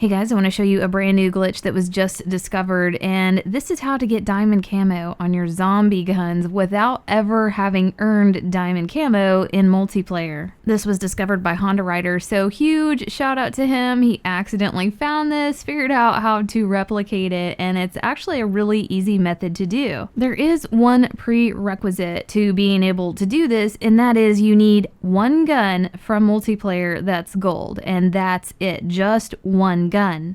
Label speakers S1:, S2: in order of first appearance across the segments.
S1: Hey guys, I want to show you a brand new glitch that was just discovered, and this is how to get diamond camo on your zombie guns without ever having earned diamond camo in multiplayer. This was discovered by Honda Rider, so huge shout out to him. He accidentally found this, figured out how to replicate it, and it's actually a really easy method to do. There is one prerequisite to being able to do this, and that is you need one gun from multiplayer that's gold, and that's it, just one gun.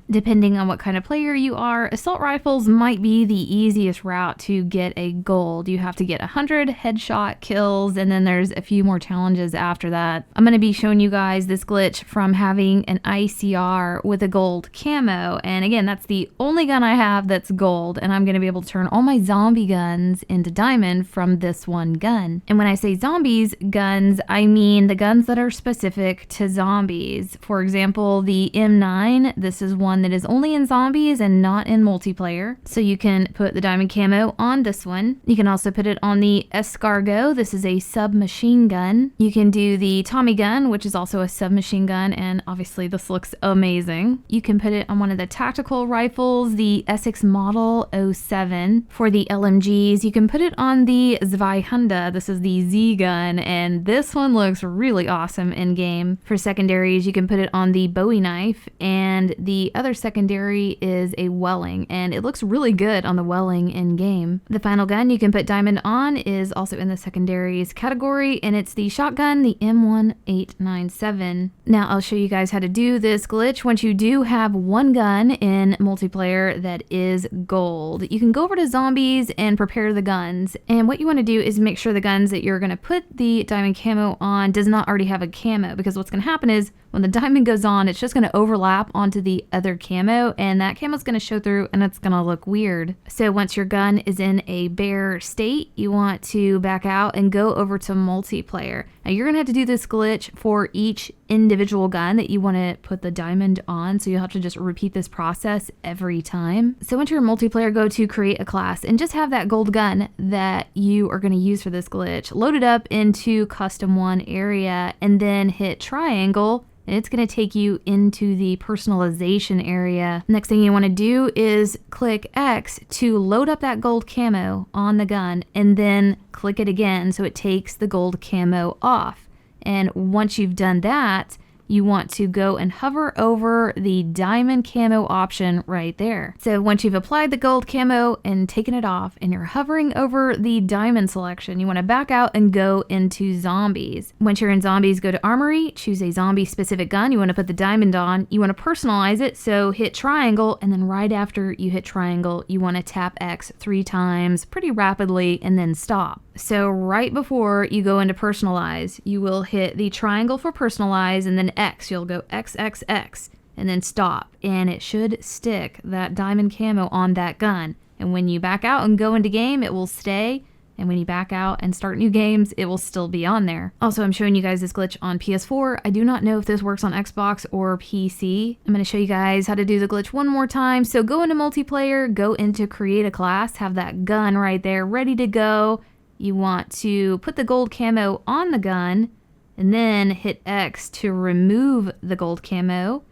S1: Depending on what kind of player you are, assault rifles might be the easiest route to get a gold. You have to get 100 headshot kills, and then there's a few more challenges after that. I'm going to be showing you guys this glitch from having an ICR with a gold camo, and again, that's the only gun I have that's gold, and I'm going to be able to turn all my zombie guns into diamond from this one gun. And when I say zombies guns, I mean the guns that are specific to zombies. For example, the M9, this is one that is only in zombies and not in multiplayer. So you can put the diamond camo on this one. You can also put it on the escargot. This is a submachine gun. You can do the Tommy gun, which is also a submachine gun, and obviously this looks amazing. You can put it on one of the tactical rifles, the Essex Model 07. For the LMGs, you can put it on the Zweihunde. This is the Z gun, and this one looks really awesome in game. For secondaries, you can put it on the Bowie knife, and the other secondary is a Welling, and it looks really good on the Welling in game. The final gun you can put diamond on is also in the secondaries category, and it's the shotgun, the M1897. Now I'll show you guys how to do this glitch. Once you do have one gun in multiplayer that is gold, you can go over to zombies and prepare the guns, and what you want to do is make sure the guns that you're going to put the diamond camo on does not already have a camo, because what's going to happen is when the diamond goes on, it's just going to overlap onto the other camo, and that camo is going to show through and it's going to look weird. So once your gun is in a bare state, you want to back out and go over to multiplayer. Now you're going to have to do this glitch for each individual gun that you want to put the diamond on, so you'll have to just repeat this process every time. So once you're in multiplayer, go to create a class and just have that gold gun that you are going to use for this glitch load it up into custom one area, and then hit triangle, and it's going to take you into the personalization area. Next thing you want to do is click X to load up that gold camo on the gun, and then click it again so it takes the gold camo off. And once you've done that, you want to go and hover over the diamond camo option right there. So once you've applied the gold camo and taken it off, and you're hovering over the diamond selection, you want to back out and go into zombies. Once you're in zombies, go to armory, choose a zombie specific gun. You want to put the diamond on. You want to personalize it, so hit triangle, and then right after you hit triangle, you want to tap X 3 times pretty rapidly and then stop. So right before you go into personalize, you will hit the triangle for personalize, and then X. You'll go XXX and then stop, and it should stick that diamond camo on that gun. And when you back out and go into game, it will stay, and when you back out and start new games, it will still be on there. Also, I'm showing you guys this glitch on PS4. I do not know if this works on Xbox or PC. I'm going to show you guys how to do the glitch one more time. So go into multiplayer, go into create a class, have that gun right there ready to go. You want to put the gold camo on the gun, and then hit X to remove the gold camo.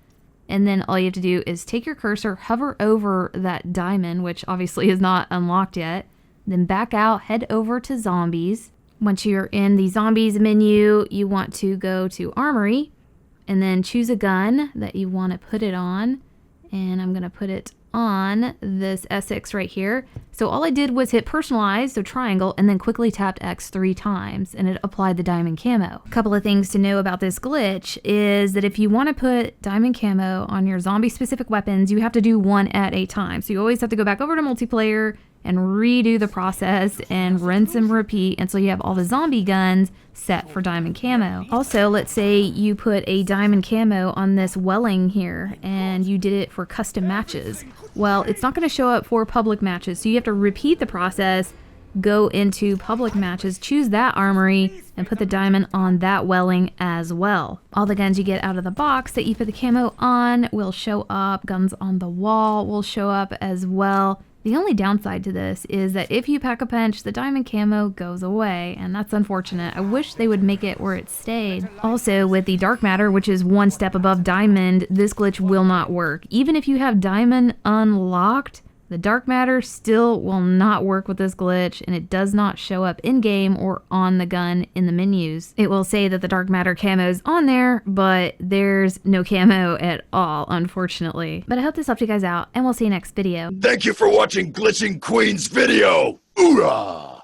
S1: And then all you have to do is take your cursor, hover over that diamond, which obviously is not unlocked yet, then back out, head over to zombies. Once you're in the zombies menu, you want to go to armory, and then choose a gun that you want to put it on. And I'm going to put it on this Essex right here. So all I did was hit personalize, so triangle, and then quickly tapped X 3 times, and it applied the diamond camo. A couple of things to know about this glitch is that if you want to put diamond camo on your zombie specific weapons, you have to do one at a time. So you always have to go back over to multiplayer and redo the process and rinse and repeat until you have all the zombie guns set for diamond camo. Also, let's say you put a diamond camo on this Welling here and you did it for custom matches. Well, it's not going to show up for public matches, so you have to repeat the process, go into public matches, choose that armory, and put the diamond on that Welling as well. All the guns you get out of the box that you put the camo on will show up. Guns on the wall will show up as well. The only downside to this is that if you pack a punch, the diamond camo goes away, and that's unfortunate. I wish they would make it where it stayed. Also, with the dark matter, which is one step above diamond, this glitch will not work. Even if you have diamond unlocked, the dark matter still will not work with this glitch, and it does not show up in-game or on the gun in the menus. It will say that the dark matter camo is on there, but there's no camo at all, unfortunately. But I hope this helped you guys out, and we'll see you next video.
S2: Thank you for watching Glitching Queen's video. Hoorah!